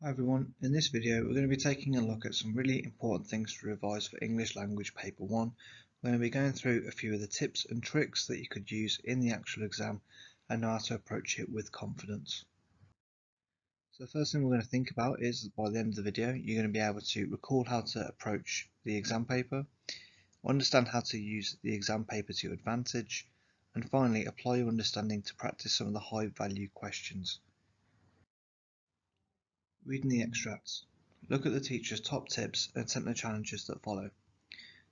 Hi everyone, in this video we're going to be taking a look at some really important things to revise for English Language Paper 1. We're going to be going through a few of the tips and tricks that you could use in the actual exam and know how to approach it with confidence. So the first thing we're going to think about is by the end of the video you're going to be able to recall how to approach the exam paper, understand how to use the exam paper to your advantage, and finally apply your understanding to practice some of the high value questions. Reading the extracts. Look at the teacher's top tips and attempt the challenges that follow.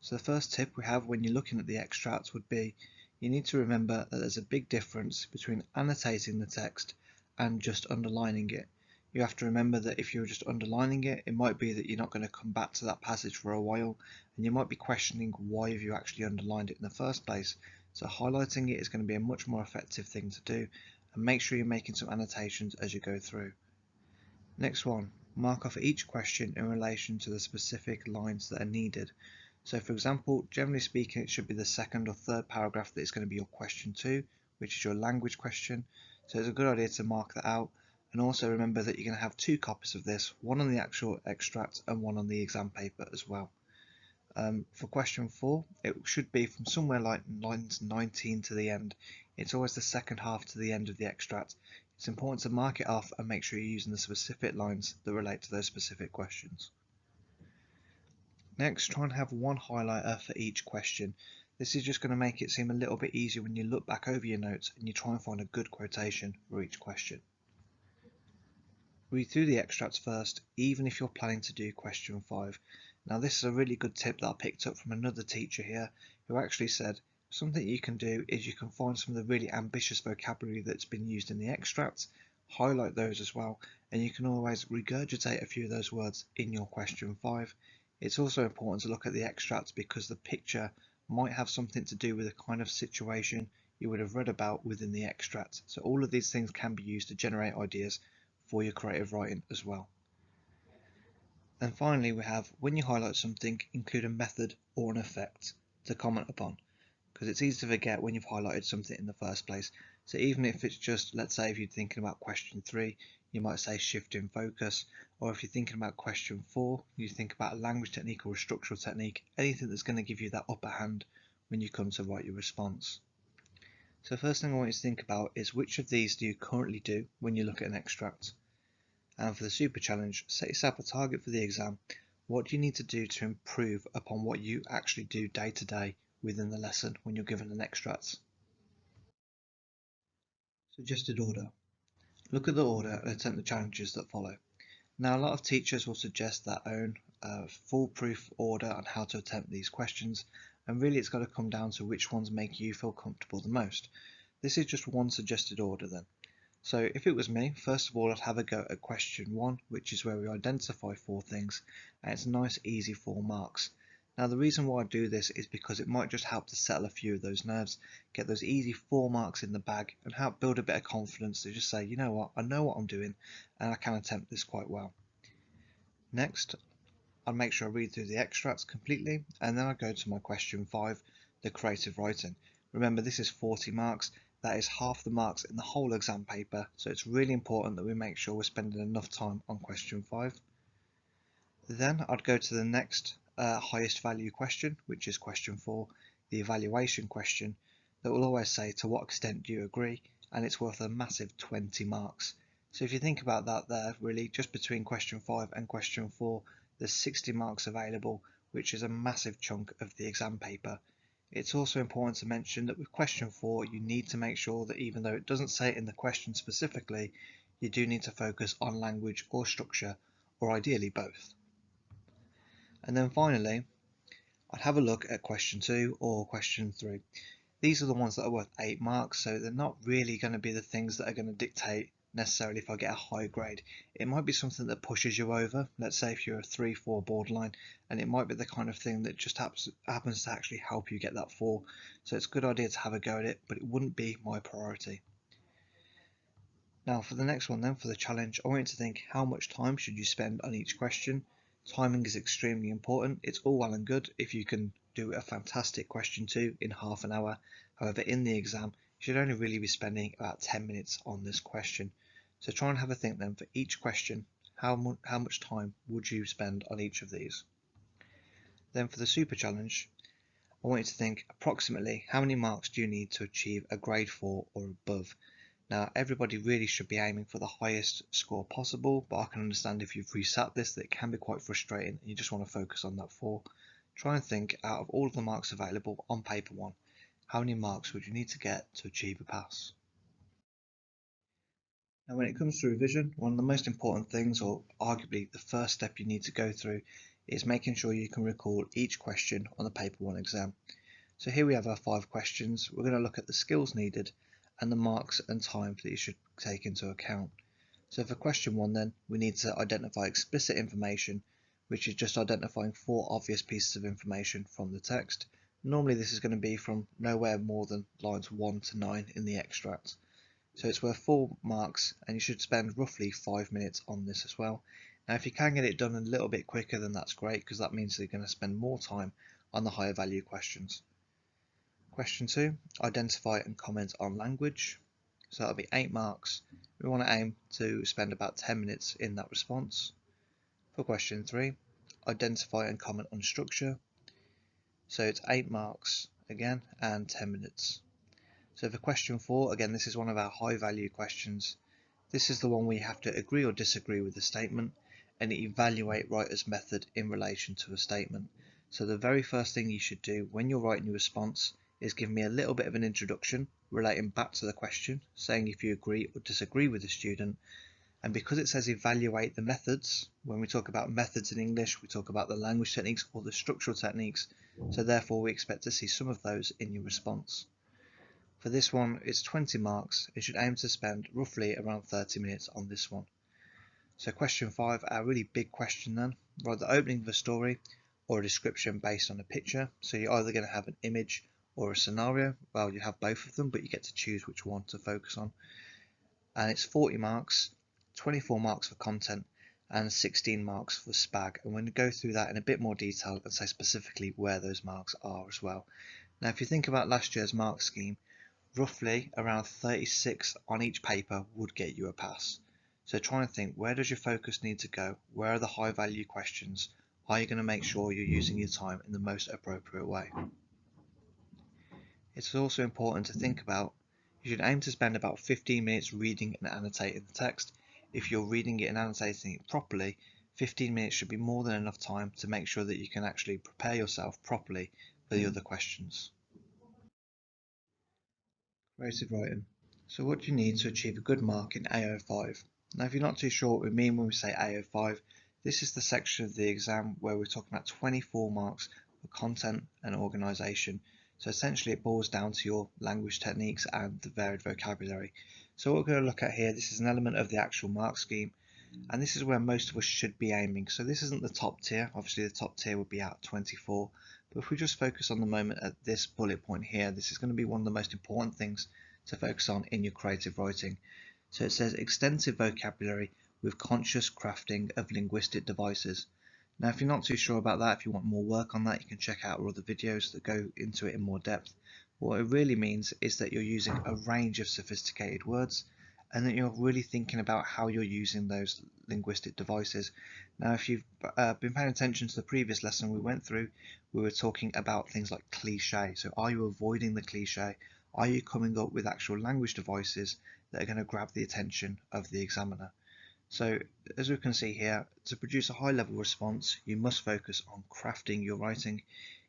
So the first tip we have when you're looking at the extracts would be you need to remember that there's a big difference between annotating the text and just underlining it. You have to remember that if you're just underlining it, it might be that you're not going to come back to that passage for a while and you might be questioning why have you actually underlined it in the first place. So highlighting it is going to be a much more effective thing to do, and make sure you're making some annotations as you go through. Next one, mark off each question in relation to the specific lines that are needed. So for example, generally speaking, it should be the second or third paragraph that is going to be your question 2, which is your language question. So it's a good idea to mark that out, and also remember that you're going to have 2 copies of this, one on the actual extract and one on the exam paper as well. For question 4, it should be from somewhere like lines 19 to the end. It's always the second half to the end of the extract. It's important to mark it off and make sure you're using the specific lines that relate to those specific questions. Next, try and have one highlighter for each question. This is just going to make it seem a little bit easier when you look back over your notes and you try and find a good quotation for each question. Read through the extracts first, even if you're planning to do question 5. Now this is a really good tip that I picked up from another teacher here who actually said something you can do is you can find some of the really ambitious vocabulary that's been used in the extracts, highlight those as well, and you can always regurgitate a few of those words in your question 5. It's also important to look at the extracts because the picture might have something to do with the kind of situation you would have read about within the extract. So all of these things can be used to generate ideas for your creative writing as well. And finally, we have when you highlight something, include a method or an effect to comment upon, because it's easy to forget when you've highlighted something in the first place. So even if it's just, let's say if you're thinking about question 3, you might say shift in focus, or if you're thinking about question 4, you think about a language technique or a structural technique, anything that's going to give you that upper hand when you come to write your response. So first thing I want you to think about is which of these do you currently do when you look at an extract? And for the super challenge, set yourself a target for the exam. What do you need to do to improve upon what you actually do day to day within the lesson when you're given an extract? Suggested order. Look at the order and attempt the challenges that follow. Now, a lot of teachers will suggest their own foolproof order on how to attempt these questions, and really it's got to come down to which ones make you feel comfortable the most. This is just one suggested order then. So if it was me, first of all, I'd have a go at question 1, which is where we identify 4 things, and it's nice, easy 4 marks. Now the reason why I do this is because it might just help to settle a few of those nerves, get those easy 4 marks in the bag, and help build a bit of confidence to just say, you know what, I know what I'm doing, and I can attempt this quite well. Next, I'll make sure I read through the extracts completely, and then I go to my question 5, the creative writing. Remember, this is 40 marks. That is half the marks in the whole exam paper, so it's really important that we make sure we're spending enough time on question 5. Then I'd go to the next highest value question, which is question 4, the evaluation question, that will always say to what extent do you agree, and it's worth a massive 20 marks. So if you think about that there, really, just between question 5 and question 4, there's 60 marks available, which is a massive chunk of the exam paper. It's also important to mention that with question 4, you need to make sure that even though it doesn't say it in the question specifically, you do need to focus on language or structure, or ideally both. And then finally, I'd have a look at question 2 or question 3. These are the ones that are worth 8 marks, so they're not really going to be the things that are going to dictate necessarily if I get a high grade. It might be something that pushes you over, let's say if you're a 3-4 borderline, and it might be the kind of thing that just happens to actually help you get that 4. So it's a good idea to have a go at it, but it wouldn't be my priority. Now for the next one then, for the challenge, I want you to think how much time should you spend on each question. Timing is extremely important. It's all well and good if you can do a fantastic question 2 in half an hour. However, in the exam, you should only really be spending about 10 minutes on this question. So try and have a think then for each question. how much time would you spend on each of these? Then for the super challenge, I want you to think approximately how many marks do you need to achieve a grade 4 or above. Now everybody really should be aiming for the highest score possible, but I can understand if you've reset this that it can be quite frustrating and you just want to focus on that 4. Try and think out of all of the marks available on paper 1, how many marks would you need to get to achieve a pass? Now when it comes to revision, one of the most important things, or arguably the first step you need to go through, is making sure you can recall each question on the paper 1 exam. So here we have our 5 questions. We're going to look at the skills needed and the marks and times that you should take into account. So for question 1 then, we need to identify explicit information, which is just identifying 4 obvious pieces of information from the text. Normally this is going to be from nowhere more than lines 1 to 9 in the extract. So it's worth 4 marks and you should spend roughly 5 minutes on this as well. Now if you can get it done a little bit quicker, then that's great, because that means you're going to spend more time on the higher value questions. Question 2, identify and comment on language. So that'll be 8 marks. We want to aim to spend about 10 minutes in that response. For question 3, identify and comment on structure. So it's 8 marks again and 10 minutes. So for question 4, again, this is one of our high value questions. This is the one where you have to agree or disagree with the statement and evaluate writer's method in relation to a statement. So the very first thing you should do when you're writing your response is give me a little bit of an introduction relating back to the question, saying if you agree or disagree with the student. And because it says evaluate the methods, when we talk about methods in English, we talk about the language techniques or the structural techniques. So therefore we expect to see some of those in your response. For this one, it's 20 marks. You should aim to spend roughly around 30 minutes on this one. So question 5, our really big question then, write the opening of a story or a description based on a picture. So you're either going to have an image or a scenario. Well, you have both of them, but you get to choose which one to focus on. And it's 40 marks, 24 marks for content, and 16 marks for SPAG. And we're going to go through that in a bit more detail and say specifically where those marks are as well. Now, if you think about last year's mark scheme, roughly around 36 on each paper would get you a pass. So try and think, where does your focus need to go? Where are the high value questions? Are you going to make sure you're using your time in the most appropriate way? It's also important to think about, you should aim to spend about 15 minutes reading and annotating the text. If you're reading it and annotating it properly, 15 minutes should be more than enough time to make sure that you can actually prepare yourself properly for the other questions. Creative writing. So what do you need to achieve a good mark in AO5? Now if you're not too sure what we mean when we say AO5, this is the section of the exam where we're talking about 24 marks for content and organisation. So essentially it boils down to your language techniques and the varied vocabulary. So what we're going to look at here, this is an element of the actual mark scheme, and this is where most of us should be aiming. So this isn't the top tier, obviously the top tier would be out 24, but if we just focus on the moment at this bullet point here, this is going to be one of the most important things to focus on in your creative writing. So it says extensive vocabulary with conscious crafting of linguistic devices. Now if you're not too sure about that, if you want more work on that, you can check out our other videos that go into it in more depth. What it really means is that you're using a range of sophisticated words and that you're really thinking about how you're using those linguistic devices. Now if you've been paying attention to the previous lesson we went through, we were talking about things like cliche. So are you avoiding the cliche? Are you coming up with actual language devices that are going to grab the attention of the examiner? So as we can see here, to produce a high level response, you must focus on crafting your writing.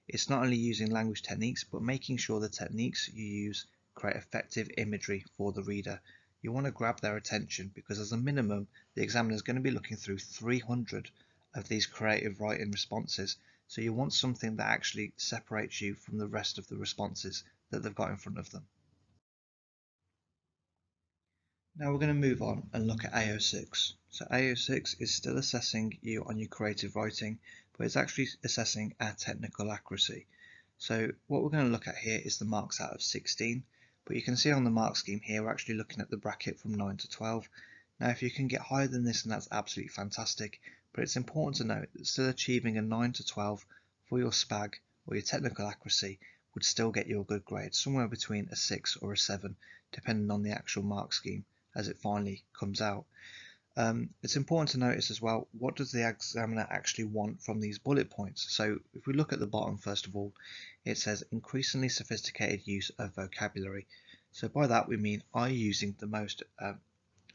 It's not only using language techniques, but making sure the techniques you use create effective imagery for the reader. You want to grab their attention because as a minimum, the examiner is going to be looking through 300 of these creative writing responses. So you want something that actually separates you from the rest of the responses that they've got in front of them. Now we're going to move on and look at AO6. So AO6 is still assessing you on your creative writing, but it's actually assessing our technical accuracy. So what we're going to look at here is the marks out of 16, but you can see on the mark scheme here we're actually looking at the bracket from 9 to 12. Now if you can get higher than this, then that's absolutely fantastic, but it's important to note that still achieving a 9 to 12 for your SPAG or your technical accuracy would still get you a good grade, somewhere between a 6 or a 7, depending on the actual mark scheme as it finally comes out. It's important to notice as well, what does the examiner actually want from these bullet points? So if we look at the bottom, first of all, it says increasingly sophisticated use of vocabulary. So by that we mean, are you using the most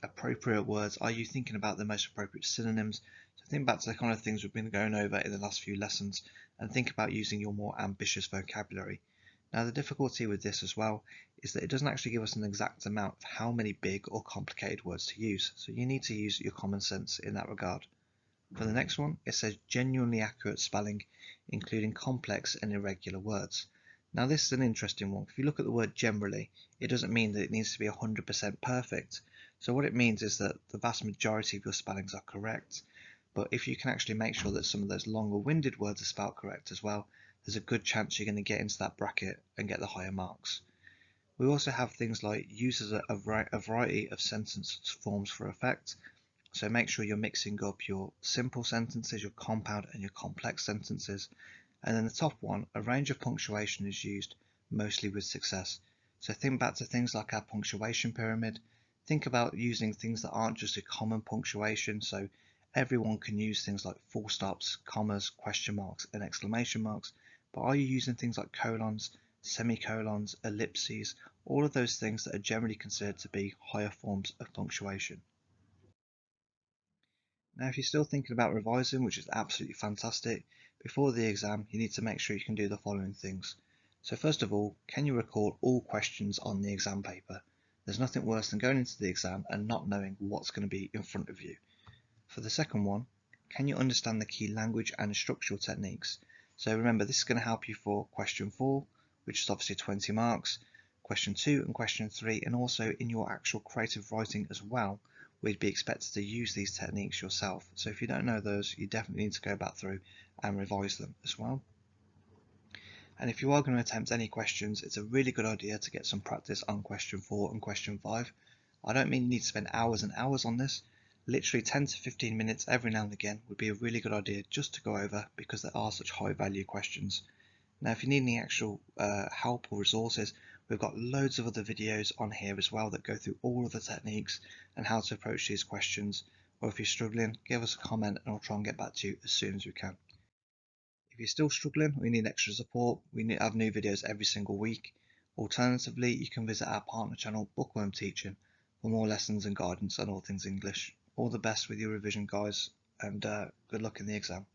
appropriate words? Are you thinking about the most appropriate synonyms? So think back to the kind of things we've been going over in the last few lessons and think about using your more ambitious vocabulary. Now the difficulty with this as well is that it doesn't actually give us an exact amount of how many big or complicated words to use. So you need to use your common sense in that regard. For the next one, it says genuinely accurate spelling, including complex and irregular words. Now this is an interesting one. If you look at the word generally, it doesn't mean that it needs to be 100% perfect. So what it means is that the vast majority of your spellings are correct. But if you can actually make sure that some of those longer winded words are spelled correct as well, there's a good chance you're going to get into that bracket and get the higher marks. We also have things like uses a variety of sentence forms for effect. So make sure you're mixing up your simple sentences, your compound and your complex sentences. And then the top one, a range of punctuation is used, mostly with success. So think back to things like our punctuation pyramid. Think about using things that aren't just a common punctuation. So everyone can use things like full stops, commas, question marks, and exclamation marks. But are you using things like colons, semicolons, ellipses, all of those things that are generally considered to be higher forms of punctuation? Now, if you're still thinking about revising, which is absolutely fantastic, before the exam, you need to make sure you can do the following things. So first of all, can you recall all questions on the exam paper? There's nothing worse than going into the exam and not knowing what's going to be in front of you. For the second one, can you understand the key language and structural techniques? So remember, this is going to help you for question 4, which is obviously 20 marks, question 2 and question 3, and also in your actual creative writing as well, we'd be expected to use these techniques yourself. So if you don't know those, you definitely need to go back through and revise them as well. And if you are going to attempt any questions, it's a really good idea to get some practice on question 4 and question 5. I don't mean you need to spend hours and hours on this. Literally 10 to 15 minutes every now and again would be a really good idea just to go over, because there are such high value questions. Now if you need any actual help or resources, we've got loads of other videos on here as well that go through all of the techniques and how to approach these questions. Or if you're struggling, give us a comment and I'll try and get back to you as soon as we can. If you're still struggling or you need extra support, we have new videos every single week. Alternatively, you can visit our partner channel, Bookworm Teaching, for more lessons and guidance on all things English. All the best with your revision, guys, and good luck in the exam.